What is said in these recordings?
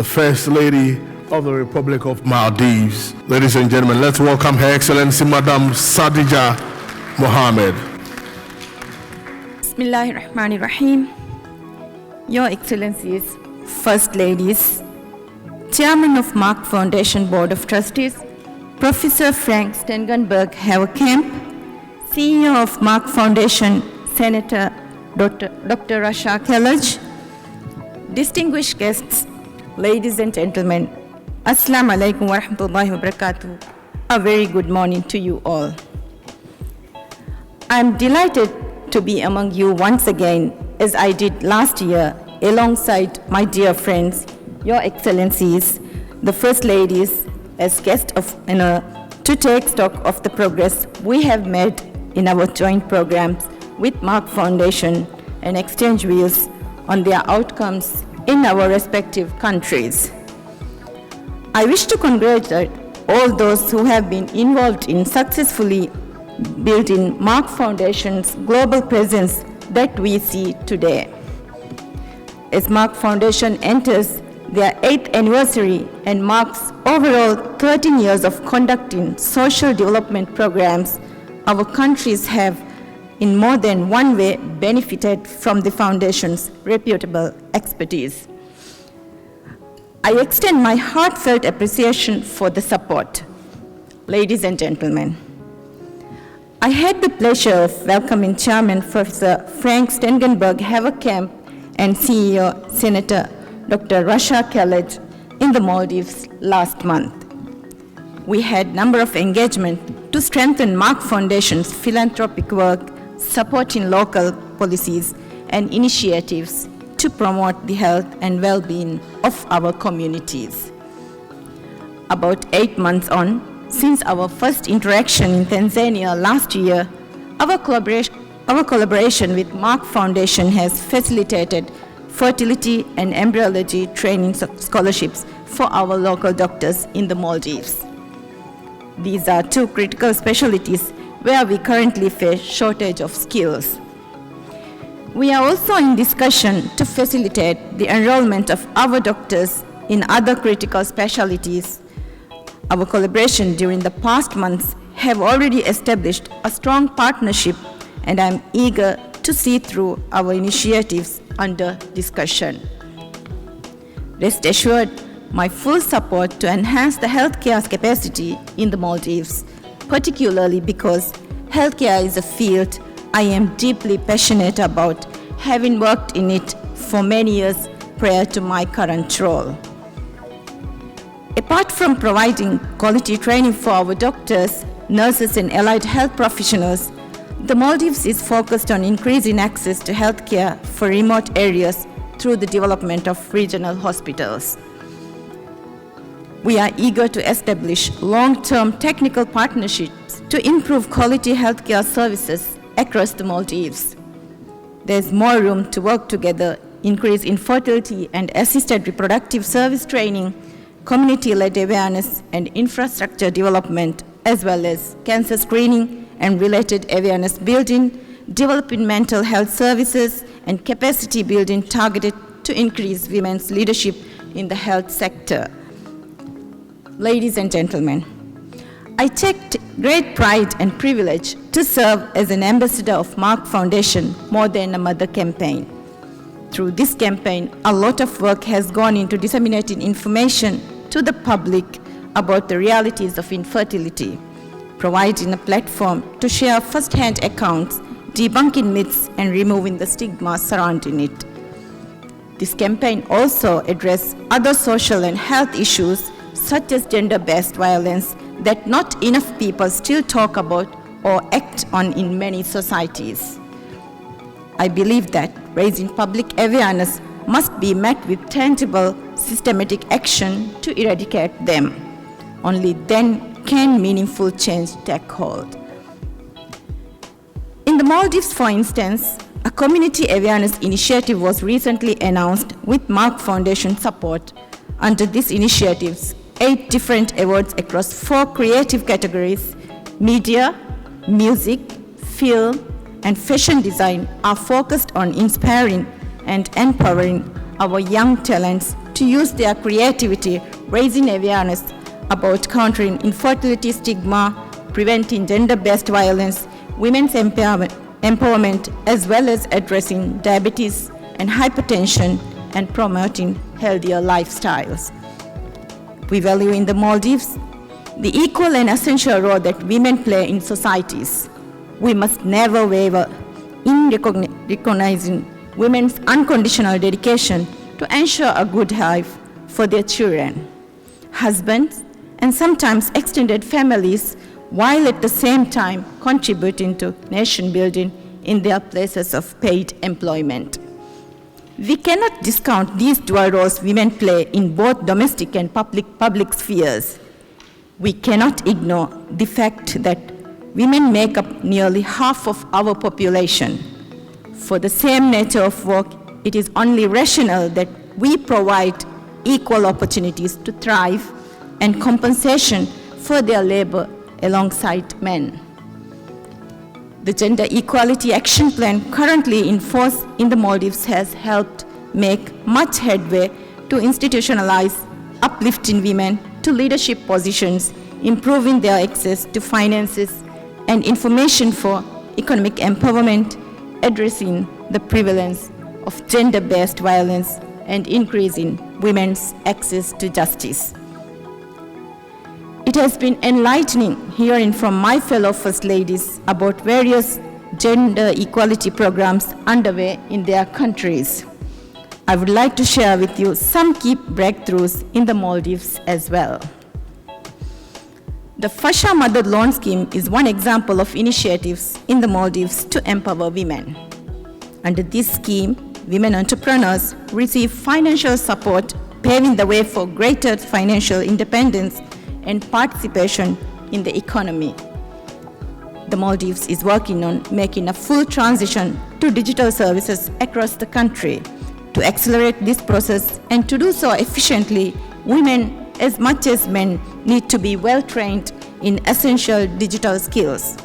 the First Lady of the Republic of Maldives. Ladies and gentlemen, let's welcome Her Excellency Madam SAJIDHA Mohamed. Bismillahirrahmanirrahim. Your Excellencies, First Ladies, Chairman of Merck Foundation Board of Trustees, Professor Frank Stengenberg-Haverkamp, CEO of Merck Foundation, Senator Dr. Rasha Kellage, distinguished guests, ladies and gentlemen, Assalamu alaikum wa rahmatullahi wa barakatuh. A very good morning to you all. I'm delighted to be among you once again, as I did last year, alongside my dear friends, Your Excellencies, the First Ladies, as guests of honor, to take stock of the progress we have made in our joint programs with Merck Foundation and exchange views on their outcomes in our respective countries. I wish to congratulate all those who have been involved in successfully building Merck Foundation's global presence that we see today. As Merck Foundation enters their 8th anniversary and marks overall 13 years of conducting social development programs, our countries have in more than one way benefited from the Foundation's reputable expertise. I extend my heartfelt appreciation for the support. Ladies and gentlemen, I had the pleasure of welcoming Chairman Professor Frank Stengenberg-Haverkamp and CEO Senator Dr. Rasha Kellage in the Maldives last month. We had a number of engagements to strengthen Merck Foundation's philanthropic work, supporting local policies and initiatives to promote the health and well-being of our communities. About 8 months on, since our first interaction in Tanzania last year, our collaboration with Merck Foundation has facilitated fertility and embryology training scholarships for our local doctors in the Maldives. These are two critical specialties where we currently face shortage of skills. We are also in discussion to facilitate the enrollment of our doctors in other critical specialties. Our collaboration during the past months have already established a strong partnership, and I'm eager to see through our initiatives under discussion. Rest assured, my full support to enhance the healthcare capacity in the Maldives, particularly because healthcare is a field I am deeply passionate about, having worked in it for many years prior to my current role. Apart from providing quality training for our doctors, nurses, and allied health professionals, the Maldives is focused on increasing access to healthcare for remote areas through the development of regional hospitals. We are eager to establish long-term technical partnerships to improve quality healthcare services across the Maldives. There's more room to work together, increase infertility and assisted reproductive service training, community-led awareness and infrastructure development, as well as cancer screening and related awareness building, developing mental health services, and capacity building targeted to increase women's leadership in the health sector. Ladies and gentlemen, I take great pride and privilege to serve as an ambassador of Merck Foundation More Than a Mother campaign. Through this campaign, a lot of work has gone into disseminating information to the public about the realities of infertility, providing a platform to share first-hand accounts, debunking myths, and removing the stigma surrounding it. This campaign also addresses other social and health issues such as gender-based violence that not enough people still talk about or act on in many societies. I believe that raising public awareness must be met with tangible, systematic action to eradicate them. Only then can meaningful change take hold. In the Maldives, for instance, a community awareness initiative was recently announced with Merck Foundation support. Under these initiatives, 8 different awards across 4 creative categories, media, music, film, and fashion design, are focused on inspiring and empowering our young talents to use their creativity, raising awareness about countering infertility stigma, preventing gender-based violence, women's empowerment, as well as addressing diabetes and hypertension and promoting healthier lifestyles. We value in the Maldives the equal and essential role that women play in societies. We must never waver in recognizing women's unconditional dedication to ensure a good life for their children, husbands, and sometimes extended families, while at the same time contributing to nation building in their places of paid employment. We cannot discount these dual roles women play in both domestic and public spheres. We cannot ignore the fact that women make up nearly half of our population. For the same nature of work, it is only rational that we provide equal opportunities to thrive and compensation for their labor alongside men. The Gender Equality Action Plan currently in force in the Maldives has helped make much headway to institutionalize uplifting women to leadership positions, improving their access to finances and information for economic empowerment, addressing the prevalence of gender-based violence, and increasing women's access to justice. It has been enlightening hearing from my fellow First Ladies about various gender equality programs underway in their countries. I would like to share with you some key breakthroughs in the Maldives as well. The Fasha Mother Loan Scheme is one example of initiatives in the Maldives to empower women. Under this scheme, women entrepreneurs receive financial support, paving the way for greater financial independence and participation in the economy. The Maldives is working on making a full transition to digital services across the country. To accelerate this process and to do so efficiently, women as much as men need to be well trained in essential digital skills.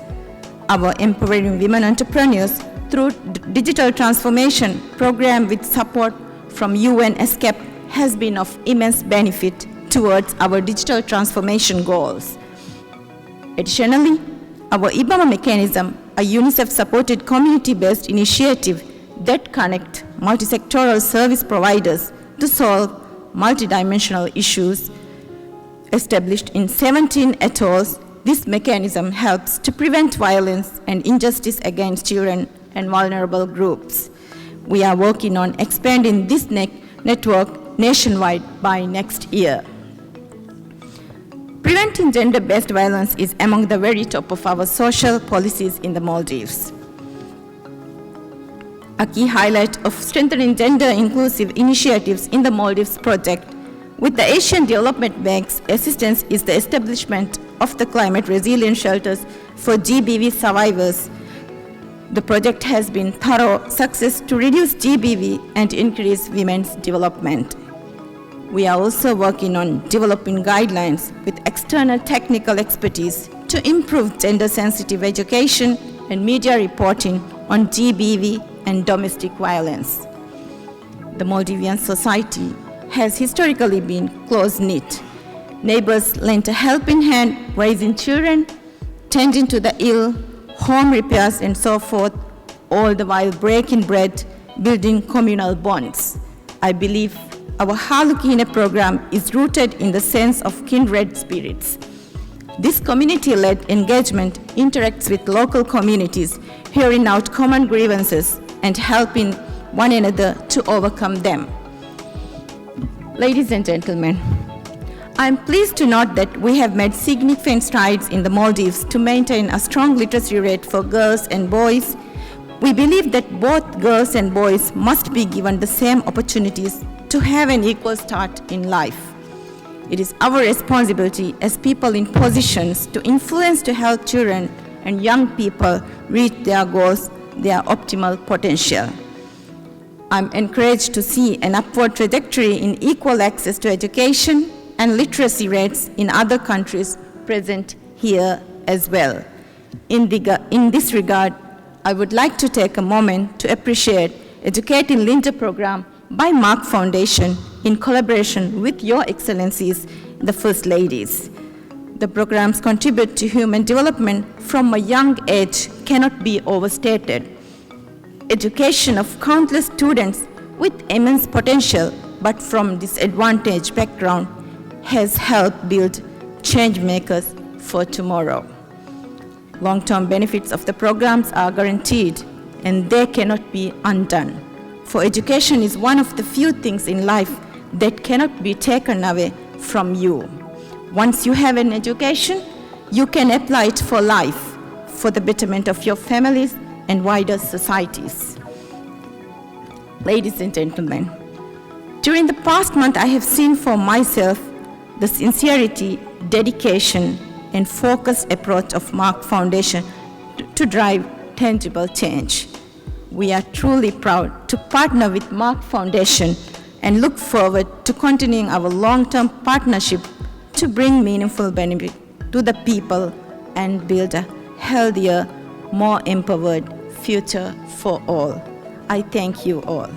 Our Empowering Women Entrepreneurs through Digital Transformation program with support from UN ESCAP has been of immense benefit towards our digital transformation goals. Additionally, our IBAMA mechanism, a UNICEF-supported community-based initiative that connects multi-sectoral service providers to solve multidimensional issues, established in 17 atolls, this mechanism helps to prevent violence and injustice against children and vulnerable groups. We are working on expanding this network nationwide by next year. Preventing gender-based violence is among the very top of our social policies in the Maldives. A key highlight of strengthening gender-inclusive initiatives in the Maldives project with the Asian Development Bank's assistance is the establishment of the climate resilience shelters for GBV survivors. The project has been thorough success to reduce GBV and increase women's development. We are also working on developing guidelines with external technical expertise to improve gender-sensitive education and media reporting on GBV and domestic violence. The Maldivian society has historically been close-knit. Neighbors lent a helping hand, raising children, tending to the ill, home repairs, and so forth, all the while breaking bread, building communal bonds. I believe our Halukine program is rooted in the sense of kindred spirits. This community-led engagement interacts with local communities, hearing out common grievances and helping one another to overcome them. Ladies and gentlemen, I am pleased to note that we have made significant strides in the Maldives to maintain a strong literacy rate for girls and boys. We believe that both girls and boys must be given the same opportunities to have an equal start in life. It is our responsibility as people in positions to influence to help children and young people reach their goals, their optimal potential. I'm encouraged to see an upward trajectory in equal access to education and literacy rates in other countries present here as well. In this regard, I would like to take a moment to appreciate Educating Linda program by Merck Foundation in collaboration with Your Excellencies, the First Ladies. The programs contribute to human development from a young age cannot be overstated. Education of countless students with immense potential but from disadvantaged background has helped build change makers for tomorrow. Long-term benefits of the programs are guaranteed and they cannot be undone. For education is one of the few things in life that cannot be taken away from you. Once you have an education, you can apply it for life, for the betterment of your families and wider societies. Ladies and gentlemen, during the past month, I have seen for myself the sincerity, dedication, and focused approach of Merck Foundation to drive tangible change. We are truly proud to partner with Merck Foundation and look forward to continuing our long-term partnership to bring meaningful benefit to the people and build a healthier, more empowered future for all. I thank you all.